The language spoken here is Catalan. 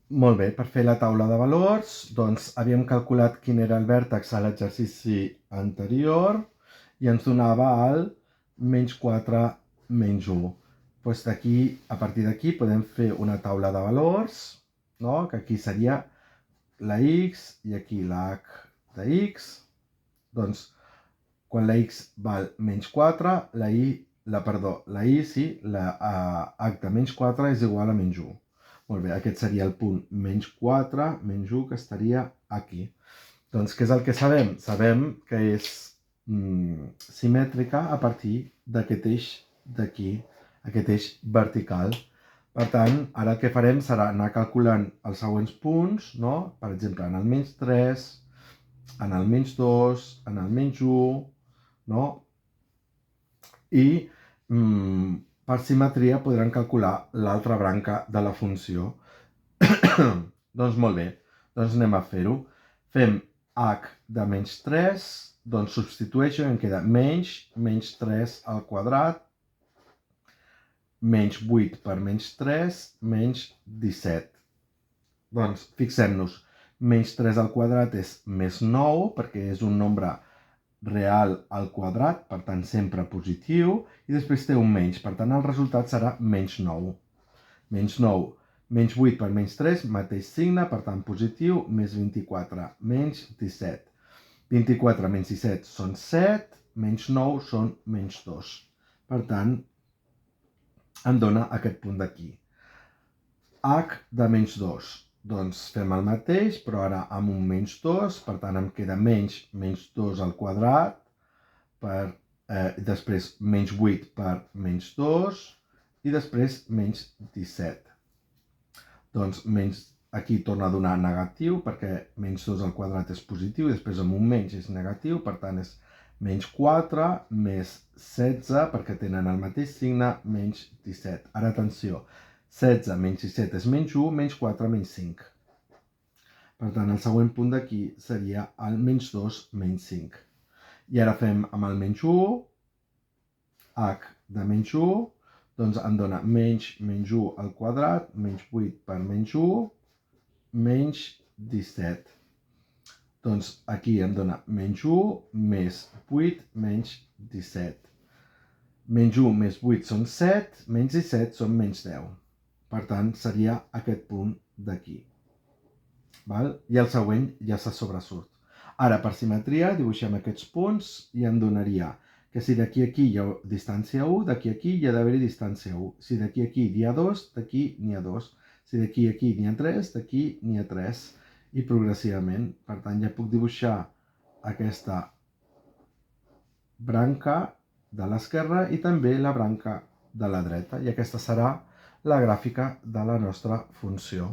Molt bé, per fer la taula de valors, doncs havíem calculat quin era el vèrtex a l'exercici anterior i ens donava el menys 4 menys 1. Doncs d'aquí, a partir d'aquí podem fer una taula de valors, no? Que aquí seria la x i aquí la h de x. Doncs quan la x val menys 4, la i, sí, la h de menys 4 és igual a menys 1. Molt bé, aquest seria el punt menys 4, menys 1, que estaria aquí. Doncs què és el que sabem? Sabem que és simètrica a partir d'aquest eix d'aquí, aquest eix vertical. Per tant, ara el que farem serà anar calculant els següents punts, no? Per exemple, en el menys 3, en el menys 2, en el menys 1, no? I per simetria podran calcular l'altra branca de la funció. Doncs molt bé, doncs anem a fer-ho. Fem h de menys 3, doncs substitueixo i em queda menys 3 al quadrat, menys 8 per menys 3, menys 17. Doncs fixem-nos, menys 3 al quadrat és més 9, perquè és un nombre real al quadrat, per tant sempre positiu, i després té un menys, per tant el resultat serà menys 9. Menys 9, menys 8 per menys 3, mateix signe, per tant positiu, més 24, menys 17. 24 menys 17 són 7, menys 9 són menys 2. Per tant, em dona aquest punt d'aquí. H de menys 2. Doncs fem el mateix, però ara amb un menys 2, per tant em queda menys 2 al quadrat, després menys 8 per menys 2, i després menys 17. Doncs aquí torna a donar negatiu, perquè menys 2 al quadrat és positiu, i després amb un menys és negatiu, per tant és menys 4 més 16, perquè tenen el mateix signe, menys 17. Ara atenció, 16 menys 17 és menys 1, menys 4 menys 5. Per tant, el següent punt d'aquí seria el menys 2 menys 5. I ara fem amb el menys 1, h de menys 1, doncs em dona menys 1 al quadrat, menys 8 per menys 1, menys 17. Doncs aquí em dona menys 1 més 8 menys 17. Menys 1 més 8 són 7, menys 17 són menys 10. Per tant, seria aquest punt d'aquí. I el següent ja se sobresurt. Ara, per simetria, dibuixem aquests punts i em donaria que si d'aquí a aquí hi ha distància 1, d'aquí a aquí hi ha d'haver-hi distància 1. Si d'aquí a aquí n'hi ha 2, d'aquí n'hi ha 2. Si d'aquí a aquí n'hi ha 3, d'aquí n'hi ha 3. I progressivament. Per tant, ja puc dibuixar aquesta branca de l'esquerra i també la branca de la dreta. I aquesta serà la gràfica de la nostra funció.